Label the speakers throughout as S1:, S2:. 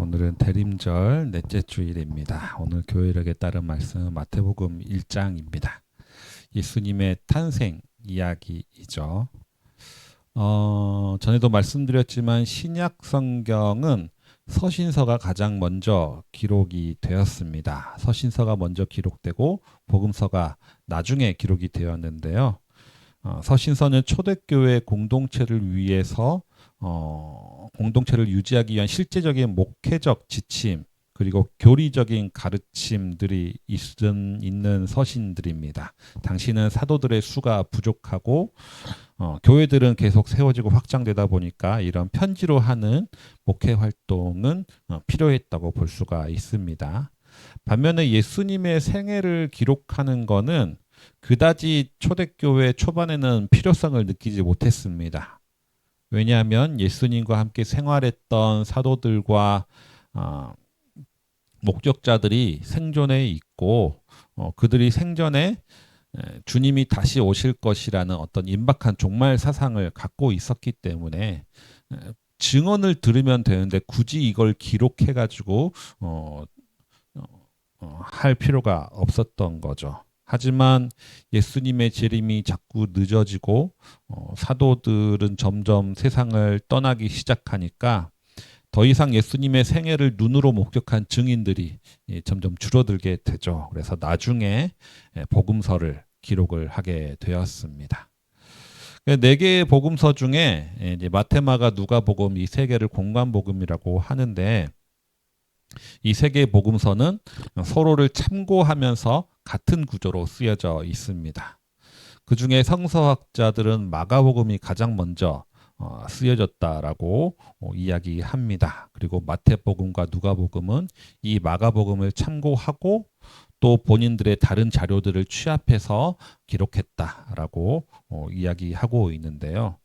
S1: 오늘은 대림절 넷째 주일입니다. 오늘 교회력에 따른 말씀은 마태복음 1장입니다. 예수님의 탄생 이야기이죠. 전에도 말씀드렸지만 신약 성경은 서신서가 가장 먼저 기록이 되었습니다. 서신서가 먼저 기록되고 복음서가 나중에 기록이 되었는데요. 서신서는 초대교회 공동체를 위해서 공동체를 유지하기 위한 실제적인 목회적 지침 그리고 교리적인 가르침들이 있는 서신들입니다. 당시는 사도들의 수가 부족하고 교회들은 계속 세워지고 확장되다 보니까 이런 편지로 하는 목회 활동은 필요했다고 볼 수가 있습니다. 반면에 예수님의 생애를 기록하는 것은 그다지 초대교회 초반에는 필요성을 느끼지 못했습니다. 왜냐하면 예수님과 함께 생활했던 사도들과 목적자들이 생존해 있고 그들이 생전에 주님이 다시 오실 것이라는 어떤 임박한 종말 사상을 갖고 있었기 때문에 증언을 들으면 되는데 굳이 이걸 기록해 가지고 할 필요가 없었던 거죠. 하지만 예수님의 재림이 자꾸 늦어지고 사도들은 점점 세상을 떠나기 시작하니까 더 이상 예수님의 생애를 눈으로 목격한 증인들이 점점 줄어들게 되죠. 그래서 나중에 복음서를 기록을 하게 되었습니다. 네 개의 복음서 중에 이제 마태, 마가, 누가복음 이 세 개를 공관복음이라고 하는데 이 세 개의 복음서는 서로를 참고하면서 같은 구조로 쓰여져 있습니다. 그 중에 성서학자들은 마가복음이 가장 먼저 쓰여졌다라고 이야기합니다. 그리고 마태복음과 누가복음은 이 마가복음을 참고하고 또 본인들의 다른 자료들을 취합해서 기록했다라고 이야기하고 있는데요.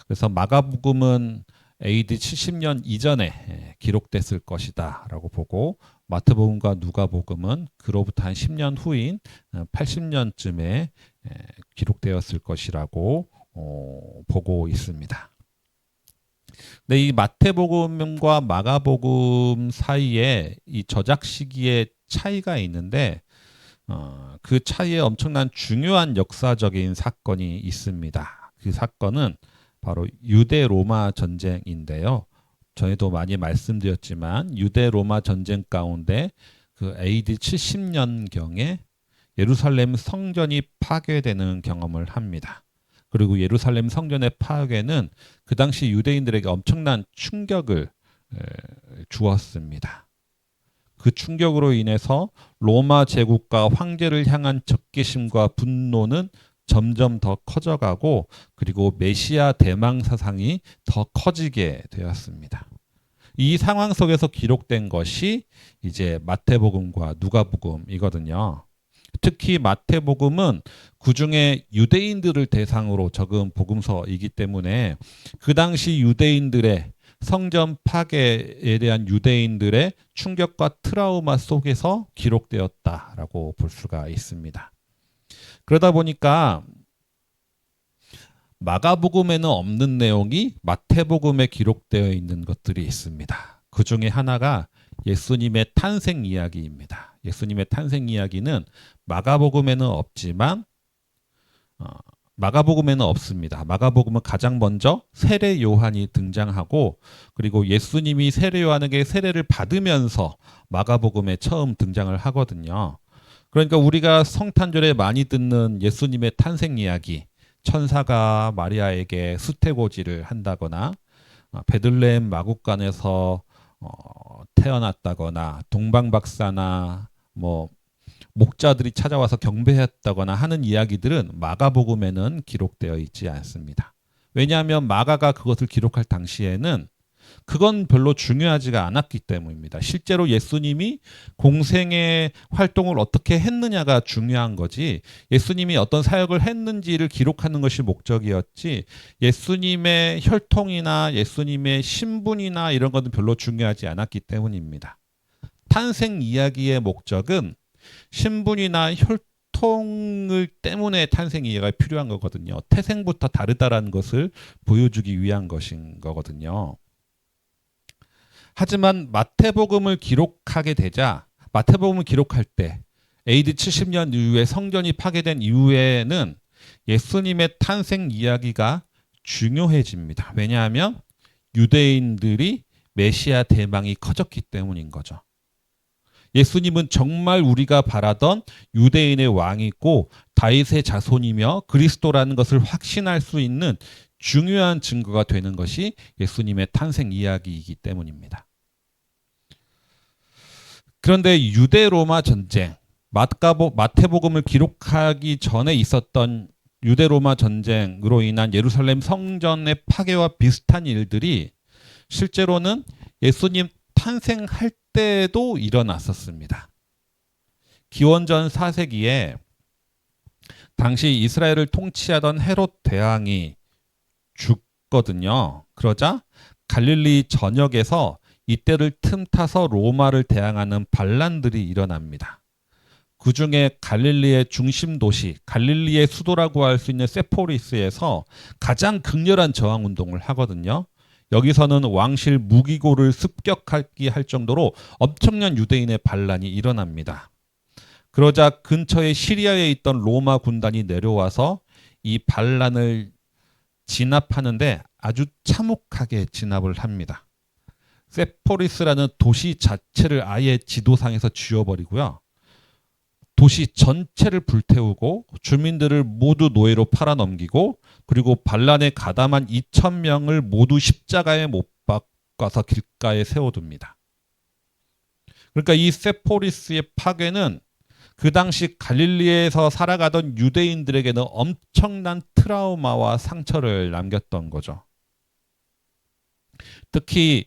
S1: 그래서 마가복음은 AD 70년 이전에 기록됐을 것이다 라고 보고 마태복음과 누가복음은 그로부터 한 10년 후인 80년쯤에 기록되었을 것이라고 보고 있습니다. 근데 이 마태복음과 마가복음 사이에 이 저작 시기의 차이가 있는데 그 차이에 엄청난 중요한 역사적인 사건이 있습니다. 그 사건은 바로 유대 로마 전쟁인데요. 전에도 많이 말씀드렸지만 유대 로마 전쟁 가운데 그 AD 70년경에 예루살렘 성전이 파괴되는 경험을 합니다. 그리고 예루살렘 성전의 파괴는 그 당시 유대인들에게 엄청난 충격을 주었습니다. 그 충격으로 인해서 로마 제국과 황제를 향한 적개심과 분노는 점점 더 커져가고 그리고 메시아 대망 사상이 더 커지게 되었습니다. 이 상황 속에서 기록된 것이 이제 마태복음과 누가복음이거든요. 특히 마태복음은 그중에 유대인들을 대상으로 적은 복음서이기 때문에 그 당시 유대인들의 성전 파괴에 대한 유대인들의 충격과 트라우마 속에서 기록되었다라고 볼 수가 있습니다. 그러다 보니까 마가복음에는 없는 내용이 마태복음에 기록되어 있는 것들이 있습니다. 그 중에 하나가 예수님의 탄생 이야기입니다. 예수님의 탄생 이야기는 마가복음에는 없지만 마가복음에는 없습니다. 마가복음은 가장 먼저 세례 요한이 등장하고 그리고 예수님이 세례 요한에게 세례를 받으면서 마가복음에 처음 등장을 하거든요. 그러니까 우리가 성탄절에 많이 듣는 예수님의 탄생 이야기, 천사가 마리아에게 수태고지를 한다거나 베들레헴 마국간에서 태어났다거나 동방박사나 뭐 목자들이 찾아와서 경배했다거나 하는 이야기들은 마가복음에는 기록되어 있지 않습니다. 왜냐하면 마가가 그것을 기록할 당시에는 그건 별로 중요하지가 않았기 때문입니다. 실제로 예수님이 공생의 활동을 어떻게 했느냐가 중요한 거지 예수님이 어떤 사역을 했는지를 기록하는 것이 목적이었지 예수님의 혈통이나 예수님의 신분이나 이런 것은 별로 중요하지 않았기 때문입니다. 탄생 이야기의 목적은 신분이나 혈통을 때문에 탄생 이해가 필요한 거거든요. 태생부터 다르다라는 것을 보여주기 위한 것인 거거든요. 하지만 마태복음을 기록하게 되자 마태복음을 기록할 때 AD 70년 이후에 성전이 파괴된 이후에는 예수님의 탄생 이야기가 중요해집니다. 왜냐하면 유대인들이 메시아 대망이 커졌기 때문인 거죠. 예수님은 정말 우리가 바라던 유대인의 왕이고 다윗의 자손이며 그리스도라는 것을 확신할 수 있는 중요한 증거가 되는 것이 예수님의 탄생 이야기이기 때문입니다. 그런데 유대 로마 전쟁, 마태복음을 기록하기 전에 있었던 유대 로마 전쟁으로 인한 예루살렘 성전의 파괴와 비슷한 일들이 실제로는 예수님 탄생할 때도 일어났었습니다. 기원전 4세기에 당시 이스라엘을 통치하던 헤롯 대왕이 죽거든요. 그러자 갈릴리 전역에서 이때를 틈타서 로마를 대항하는 반란들이 일어납니다. 그 중에 갈릴리의 중심 도시, 갈릴리의 수도라고 할 수 있는 세포리스에서 가장 극렬한 저항 운동을 하거든요. 여기서는 왕실 무기고를 습격하기 할 정도로 엄청난 유대인의 반란이 일어납니다. 그러자 근처에 시리아에 있던 로마 군단이 내려와서 이 반란을 진압하는데 아주 참혹하게 진압을 합니다. 세포리스라는 도시 자체를 아예 지도상에서 지워버리고요. 도시 전체를 불태우고 주민들을 모두 노예로 팔아넘기고 그리고 반란에 가담한 2,000명을 모두 십자가에 못 박아서 길가에 세워둡니다. 그러니까 이 세포리스의 파괴는 그 당시 갈릴리에서 살아가던 유대인들에게는 엄청난 트라우마와 상처를 남겼던 거죠. 특히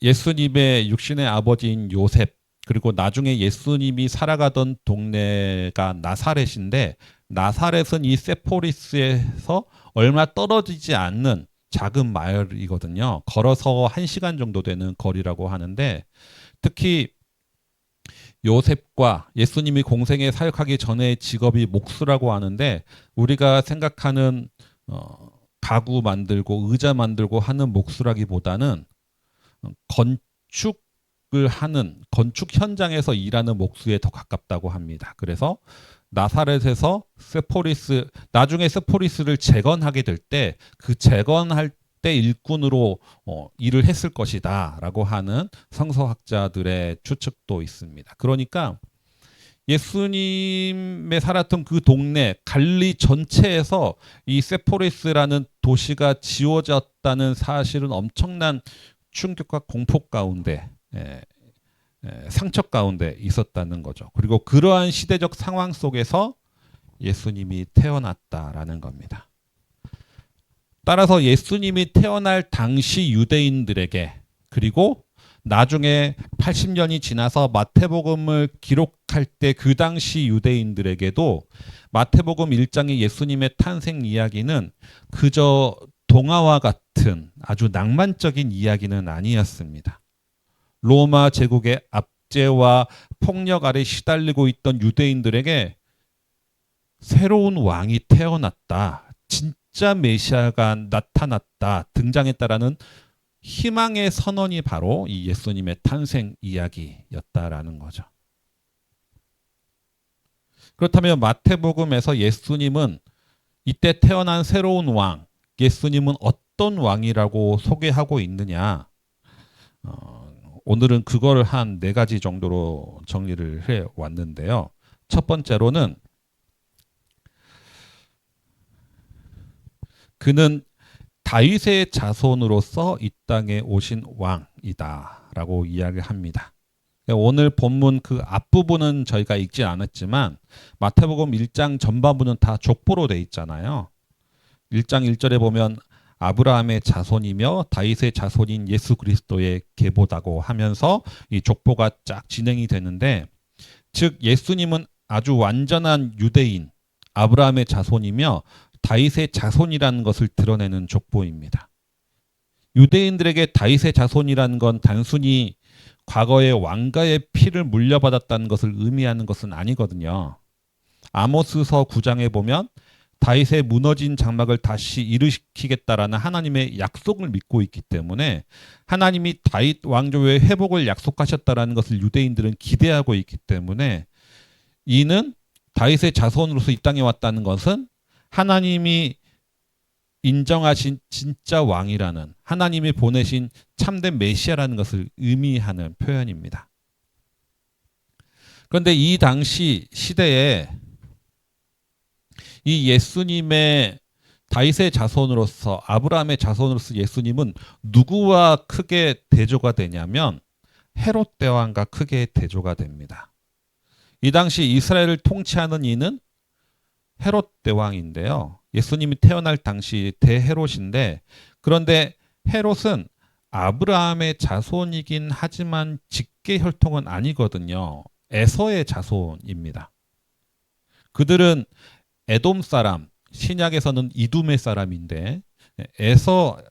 S1: 예수님의 육신의 아버지인 요셉 그리고 나중에 예수님이 살아가던 동네가 나사렛인데 나사렛은 이 세포리스에서 얼마 떨어지지 않는 작은 마을이거든요. 걸어서 1시간 정도 되는 거리라고 하는데 특히 요셉과 예수님이 공생에 사역하기 전에 직업이 목수라고 하는데 우리가 생각하는 가구 만들고 의자 만들고 하는 목수라기보다는 건축을 하는 건축 현장에서 일하는 목수에 더 가깝다고 합니다. 그래서 나사렛에서 나중에 세포리스를 재건하게 될 때 그 재건할 때 일꾼으로 일을 했을 것이다 라고 하는 성서학자들의 추측도 있습니다. 그러니까 예수님의 살았던 그 동네 갈리 전체에서 이 세포리스라는 도시가 지워졌다는 사실은 엄청난 충격과 공포 가운데 상처 가운데 있었다는 거죠. 그리고 그러한 시대적 상황 속에서 예수님이 태어났다라는 겁니다. 따라서 예수님이 태어날 당시 유대인들에게 그리고 나중에 80년이 지나서 마태복음을 기록할 때 그 당시 유대인들에게도 마태복음 1장의 예수님의 탄생 이야기는 그저 동화와 같은 아주 낭만적인 이야기는 아니었습니다. 로마 제국의 압제와 폭력 아래 시달리고 있던 유대인들에게 새로운 왕이 태어났다. 진짜 메시아가 나타났다. 등장했다라는 희망의 선언이 바로 이 예수님의 탄생 이야기였다라는 거죠. 그렇다면 마태복음에서 예수님은 이때 태어난 새로운 왕, 예수님은 어떤 왕이라고 소개하고 있느냐? 오늘은 그걸 한 4가지 정도로 정리를 해 왔는데요. 첫 번째로는 그는 다윗의 자손으로서 이 땅에 오신 왕이다라고 이야기합니다. 오늘 본문 그 앞부분은 저희가 읽지 않았지만 마태복음 1장 전반부는 다 족보로 돼 있잖아요. 1장 1절에 보면 아브라함의 자손이며 다윗의 자손인 예수 그리스도의 계보다고 하면서 이 족보가 쫙 진행이 되는데 즉 예수님은 아주 완전한 유대인 아브라함의 자손이며 다윗의 자손이라는 것을 드러내는 족보입니다. 유대인들에게 다윗의 자손이라는 건 단순히 과거의 왕가의 피를 물려받았다는 것을 의미하는 것은 아니거든요. 아모스서 9장에 보면 다윗의 무너진 장막을 다시 일으키겠다라는 하나님의 약속을 믿고 있기 때문에 하나님이 다윗 왕조의 회복을 약속하셨다라는 것을 유대인들은 기대하고 있기 때문에 이는 다윗의 자손으로서 이 땅에 왔다는 것은 하나님이 인정하신 진짜 왕이라는, 하나님이 보내신 참된 메시아라는 것을 의미하는 표현입니다. 그런데 이 당시 시대에 이 예수님의 다윗의 자손으로서, 아브라함의 자손으로서 예수님은 누구와 크게 대조가 되냐면 헤롯 대왕과 크게 대조가 됩니다. 이 당시 이스라엘을 통치하는 이는 헤롯 대왕인데요. 예수님이 태어날 당시 대헤롯인데, 그런데 헤롯은 아브라함의 자손이긴 하지만 직계 혈통은 아니거든요. 에서의 자손입니다. 그들은 에돔 사람, 신약에서는 이둠의 사람인데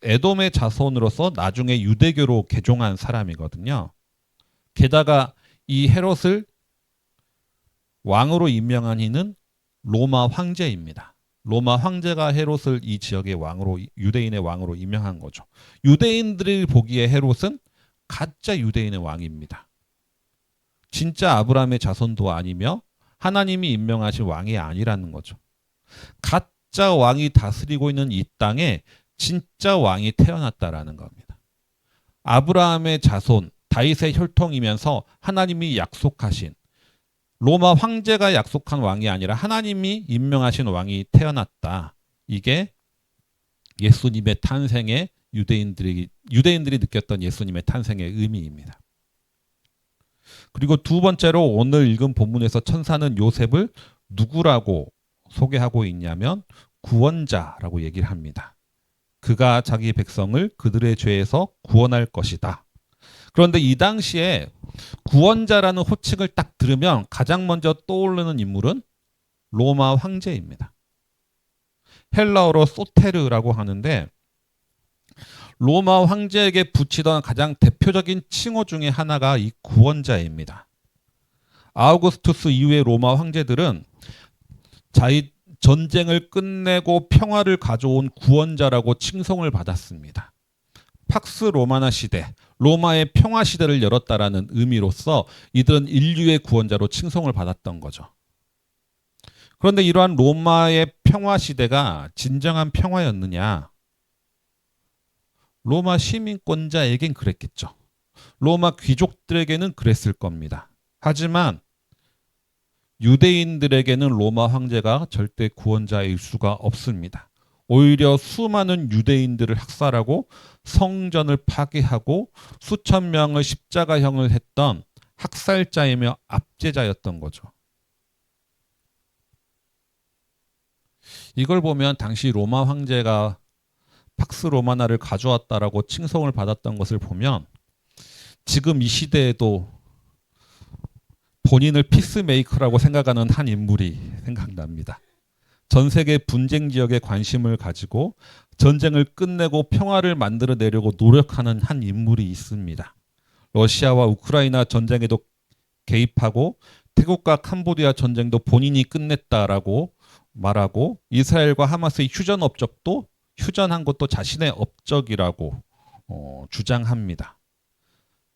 S1: 에돔의 자손으로서 나중에 유대교로 개종한 사람이거든요. 게다가 이 헤롯을 왕으로 임명한 이는 로마 황제입니다. 로마 황제가 헤롯을 이 지역의 왕으로, 유대인의 왕으로 임명한 거죠. 유대인들이 보기에 헤롯은 가짜 유대인의 왕입니다. 진짜 아브라함의 자손도 아니며 하나님이 임명하신 왕이 아니라는 거죠. 가짜 왕이 다스리고 있는 이 땅에 진짜 왕이 태어났다라는 겁니다. 아브라함의 자손, 다윗의 혈통이면서 하나님이 약속하신, 로마 황제가 약속한 왕이 아니라 하나님이 임명하신 왕이 태어났다. 이게 예수님의 탄생의 유대인들이 느꼈던 예수님의 탄생의 의미입니다. 그리고 두 번째로 오늘 읽은 본문에서 천사는 요셉을 누구라고 소개하고 있냐면 구원자라고 얘기를 합니다. 그가 자기 백성을 그들의 죄에서 구원할 것이다. 그런데 이 당시에 구원자라는 호칭을 딱 들으면 가장 먼저 떠오르는 인물은 로마 황제입니다. 헬라어로 소테르라고 하는데 로마 황제에게 붙이던 가장 대표적인 칭호 중에 하나가 이 구원자입니다. 아우구스투스 이후의 로마 황제들은 자기 전쟁을 끝내고 평화를 가져온 구원자라고 칭송을 받았습니다. 팍스 로마나 시대, 로마의 평화 시대를 열었다라는 의미로서 이들은 인류의 구원자로 칭송을 받았던 거죠. 그런데 이러한 로마의 평화 시대가 진정한 평화였느냐? 로마 시민권자에겐 그랬겠죠. 로마 귀족들에게는 그랬을 겁니다. 하지만 유대인들에게는 로마 황제가 절대 구원자일 수가 없습니다. 오히려 수많은 유대인들을 학살하고 성전을 파괴하고 수천 명을 십자가형을 했던 학살자이며 압제자였던 거죠. 이걸 보면 당시 로마 황제가 팍스 로마나를 가져왔다라고 칭송을 받았던 것을 보면 지금 이 시대에도 본인을 피스메이커라고 생각하는 한 인물이 생각납니다. 전 세계 분쟁 지역에 관심을 가지고 전쟁을 끝내고 평화를 만들어내려고 노력하는 한 인물이 있습니다. 러시아와 우크라이나 전쟁에도 개입하고 태국과 캄보디아 전쟁도 본인이 끝냈다라고 말하고 이스라엘과 하마스의 휴전 업적도 휴전한 것도 자신의 업적이라고 주장합니다.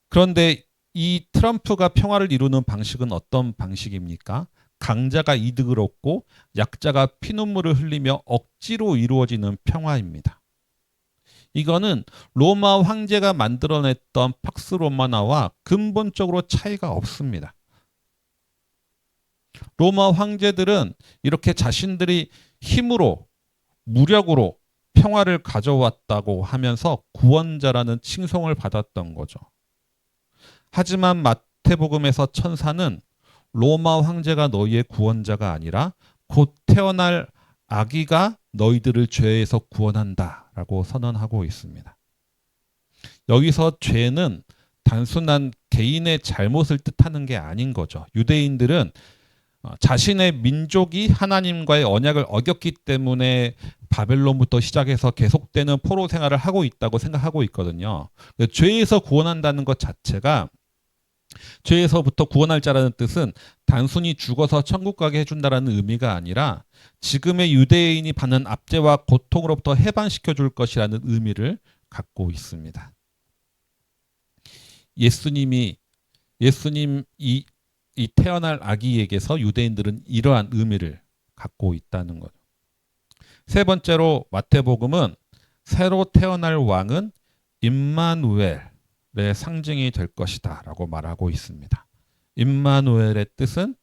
S1: 그런데 이 트럼프가 평화를 이루는 방식은 어떤 방식입니까? 강자가 이득을 얻고 약자가 피눈물을 흘리며 억지로 이루어지는 평화입니다. 이거는 로마 황제가 만들어냈던 팍스 로마나와 근본적으로 차이가 없습니다. 로마 황제들은 이렇게 자신들이 힘으로, 무력으로 평화를 가져왔다고 하면서 구원자라는 칭송을 받았던 거죠. 하지만 마태복음에서 천사는 로마 황제가 너희의 구원자가 아니라 곧 태어날 아기가 너희들을 죄에서 구원한다라고 선언하고 있습니다. 여기서 죄는 단순한 개인의 잘못을 뜻하는 게 아닌 거죠. 유대인들은 자신의 민족이 하나님과의 언약을 어겼기 때문에 바벨론부터 시작해서 계속되는 포로 생활을 하고 있다고 생각하고 있거든요. 죄에서 구원한다는 것 자체가 죄에서부터 구원할 자라는 뜻은 단순히 죽어서 천국 가게 해준다라는 의미가 아니라 지금의 유대인이 받는 압제와 고통으로부터 해방시켜 줄 것이라는 의미를 갖고 있습니다. 예수님이 이 태어날 아기에게서 유대인들은 이러한 의미를 갖고 있다는 거죠. 세 번째로 마태복음은 새로 태어날 왕은 임마누엘의 상징이 될 것이다 라고 말하고 있습니다. 임마누엘의 뜻은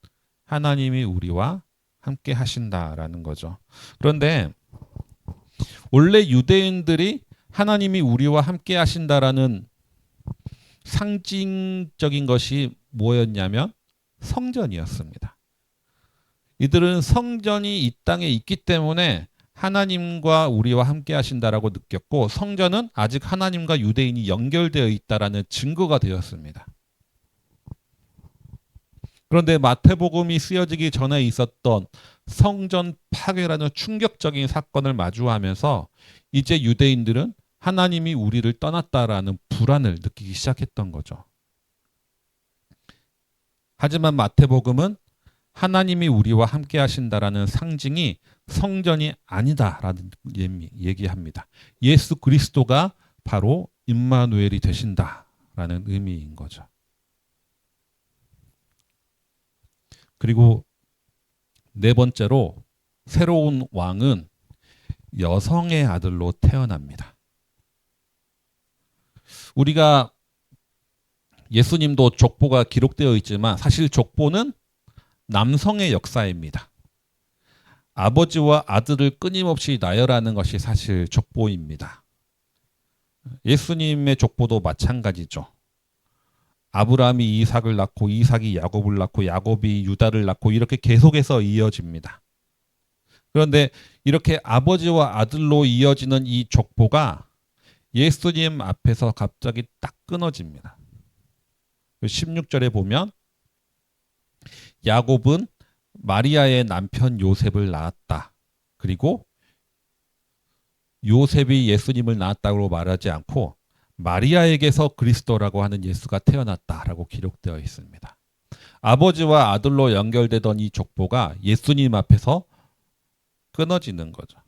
S1: 하나님이 우리와 함께 하신다라는 거죠. 그런데 원래 유대인들이 하나님이 우리와 함께 하신다라는 상징적인 것이 뭐였냐면 성전이었습니다. 이들은 성전이 이 땅에 있기 때문에 하나님과 우리와 함께 하신다라고 느꼈고, 성전은 아직 하나님과 유대인이 연결되어 있다라는 증거가 되었습니다. 그런데 마태복음이 쓰여지기 전에 있었던 성전 파괴라는 충격적인 사건을 마주하면서 이제 유대인들은 하나님이 우리를 떠났다라는 불안을 느끼기 시작했던 거죠. 하지만 마태복음은 하나님이 우리와 함께 하신다라는 상징이 성전이 아니다라는 얘기합니다. 예수 그리스도가 바로 임마누엘이 되신다라는 의미인 거죠. 그리고 네 번째로 새로운 왕은 여성의 아들로 태어납니다. 우리가 예수님도 족보가 기록되어 있지만 사실 족보는 남성의 역사입니다. 아버지와 아들을 끊임없이 나열하는 것이 사실 족보입니다. 예수님의 족보도 마찬가지죠. 아브라함이 이삭을 낳고 이삭이 야곱을 낳고 야곱이 유다를 낳고 이렇게 계속해서 이어집니다. 그런데 이렇게 아버지와 아들로 이어지는 이 족보가 예수님 앞에서 갑자기 딱 끊어집니다. 16절에 보면 야곱은 마리아의 남편 요셉을 낳았다. 그리고 요셉이 예수님을 낳았다고 말하지 않고 마리아에게서 그리스도라고 하는 예수가 태어났다라고 기록되어 있습니다. 아버지와 아들로 연결되던 이 족보가 예수님 앞에서 끊어지는 거죠.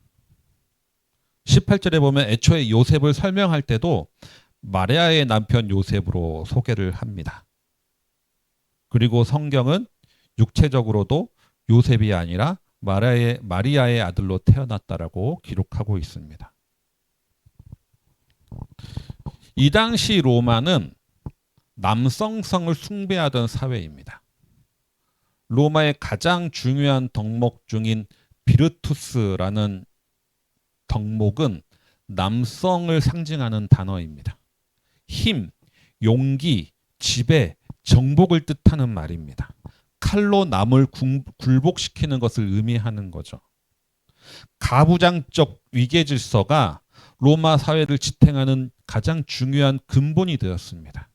S1: 18절에 보면 애초에 요셉을 설명할 때도 마리아의 남편 요셉으로 소개를 합니다. 그리고 성경은 육체적으로도 요셉이 아니라 마리아의 아들로 태어났다라고 기록하고 있습니다. 이 당시 로마는 남성성을 숭배하던 사회입니다. 로마의 가장 중요한 덕목 중인 비르투스라는 덕목은 남성을 상징하는 단어입니다. 힘, 용기, 지배, 정복을 뜻하는 말입니다. 칼로 남을 굴복시키는 것을 의미하는 거죠. 가부장적 위계 질서가 로마 사회를 지탱하는 가장 중요한 근본이 되었습니다.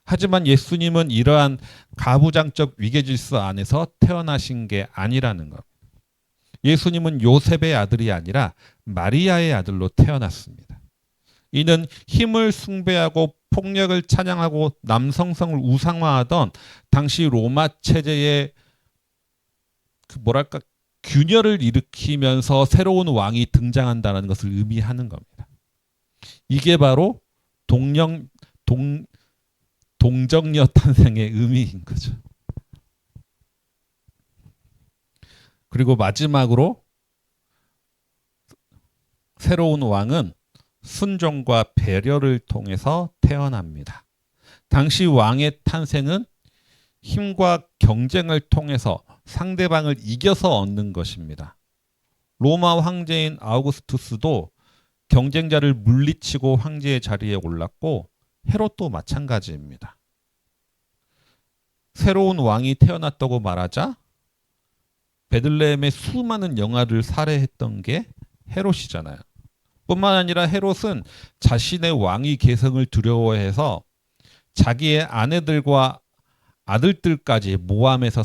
S1: 하지만 예수님은 이러한 가부장적 위계 질서 안에서 태어나신 게 아니라는 것. 예수님은 요셉의 아들이 아니라 마리아의 아들로 태어났습니다. 이는 힘을 숭배하고 폭력을 찬양하고 남성성을 우상화하던 당시 로마 체제의 균열을 일으키면서 새로운 왕이 등장한다는 것을 의미하는 겁니다. 이게 바로 동정녀 탄생의 의미인 거죠. 그리고 마지막으로 새로운 왕은 순종과 배려를 통해서 태어납니다. 당시 왕의 탄생은 힘과 경쟁을 통해서 상대방을 이겨서 얻는 것입니다. 로마 황제인 아우구스투스도 경쟁자를 물리치고 황제의 자리에 올랐고 헤롯도 마찬가지입니다. 새로운 왕이 태어났다고 말하자 베들레헴의 수많은 영아를 살해했던 게 헤롯이잖아요. 뿐만 아니라 헤롯은 자신의 왕위 계승을 두려워해서 자기의 아내들과 아들들까지 모함해서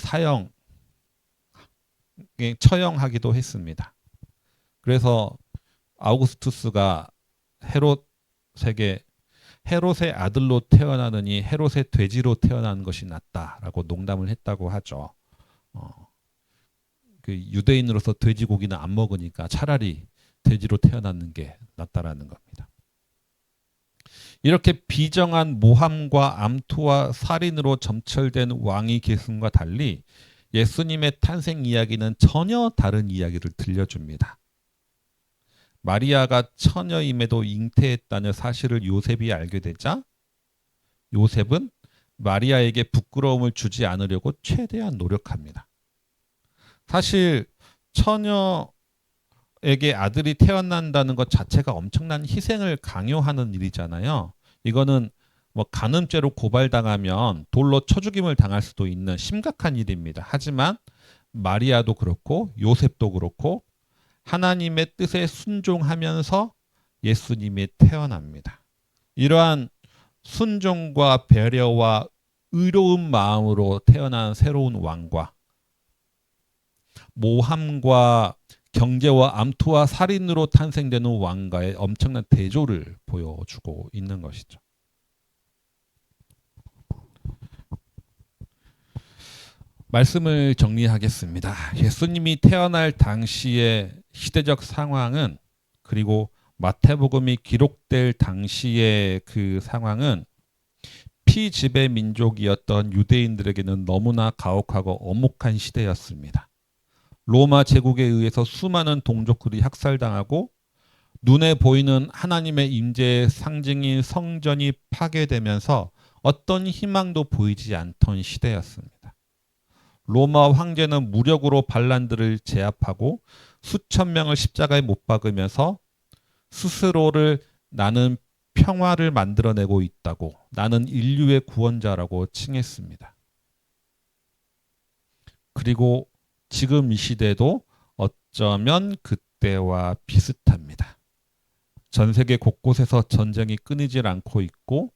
S1: 처형하기도 했습니다. 그래서 아우구스투스가 헤롯에게 헤롯의 아들로 태어나느니 헤롯의 돼지로 태어나는 것이 낫다라고 농담을 했다고 하죠. 그 유대인으로서 돼지고기는 안 먹으니까 차라리 돼지로 태어나는 게 낫다라는 겁니다. 이렇게 비정한 모함과 암투와 살인으로 점철된 왕위 계승과 달리 예수님의 탄생 이야기는 전혀 다른 이야기를 들려줍니다. 마리아가 처녀임에도 잉태했다는 사실을 요셉이 알게 되자 요셉은 마리아에게 부끄러움을 주지 않으려고 최대한 노력합니다. 사실 처녀에게 아들이 태어난다는 것 자체가 엄청난 희생을 강요하는 일이잖아요. 이거는 뭐 간음죄로 고발당하면 돌로 쳐 죽임을 당할 수도 있는 심각한 일입니다. 하지만 마리아도 그렇고 요셉도 그렇고 하나님의 뜻에 순종하면서 예수님이 태어납니다. 이러한 순종과 배려와 의로운 마음으로 태어난 새로운 왕과 모함과 경제와 암투와 살인으로 탄생되는 왕과의 엄청난 대조를 보여주고 있는 것이죠. 말씀을 정리하겠습니다. 예수님이 태어날 당시의 시대적 상황은, 그리고 마태복음이 기록될 당시의 그 상황은 피지배 민족이었던 유대인들에게는 너무나 가혹하고 엄혹한 시대였습니다. 로마 제국에 의해서 수많은 동족들이 학살당하고 눈에 보이는 하나님의 임재의 상징인 성전이 파괴되면서 어떤 희망도 보이지 않던 시대였습니다. 로마 황제는 무력으로 반란들을 제압하고 수천 명을 십자가에 못 박으면서 스스로를 나는 평화를 만들어내고 있다고, 나는 인류의 구원자라고 칭했습니다. 그리고 지금 이 시대도 어쩌면 그때와 비슷합니다. 전 세계 곳곳에서 전쟁이 끊이질 않고 있고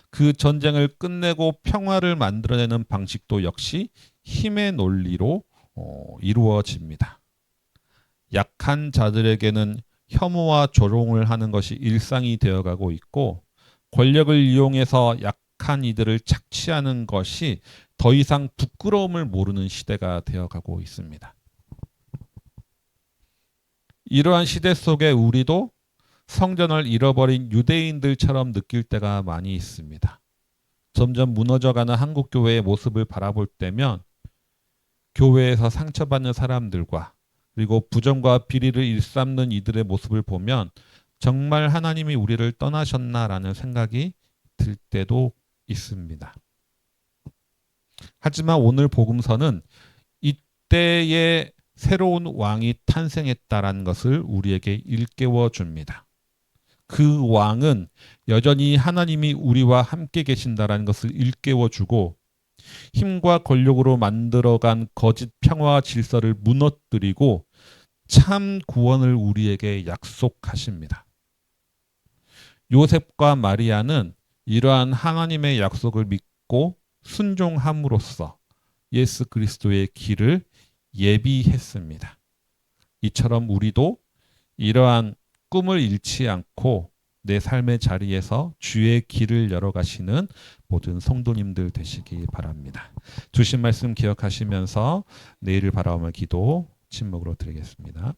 S1: 그 전쟁을 끝내고 평화를 만들어내는 방식도 역시 힘의 논리로 이루어집니다. 약한 자들에게는 혐오와 조롱을 하는 것이 일상이 되어가고 있고 권력을 이용해서 약한 이들을 착취하는 것이 더 이상 부끄러움을 모르는 시대가 되어가고 있습니다. 이러한 시대 속에 우리도 성전을 잃어버린 유대인들처럼 느낄 때가 많이 있습니다. 점점 무너져가는 한국교회의 모습을 바라볼 때면 교회에서 상처받는 사람들과 그리고 부정과 비리를 일삼는 이들의 모습을 보면 정말 하나님이 우리를 떠나셨나라는 생각이 들 때도 있습니다. 하지만 오늘 복음서는 이때의 새로운 왕이 탄생했다라는 것을 우리에게 일깨워 줍니다. 그 왕은 여전히 하나님이 우리와 함께 계신다라는 것을 일깨워 주고 힘과 권력으로 만들어간 거짓 평화와 질서를 무너뜨리고 참 구원을 우리에게 약속하십니다. 요셉과 마리아는 이러한 하나님의 약속을 믿고 순종함으로써 예수 그리스도의 길을 예비했습니다. 이처럼 우리도 이러한 꿈을 잃지 않고 내 삶의 자리에서 주의 길을 열어가시는 모든 성도님들 되시기 바랍니다. 주신 말씀 기억하시면서 내일을 바라오며 기도 침묵으로 드리겠습니다.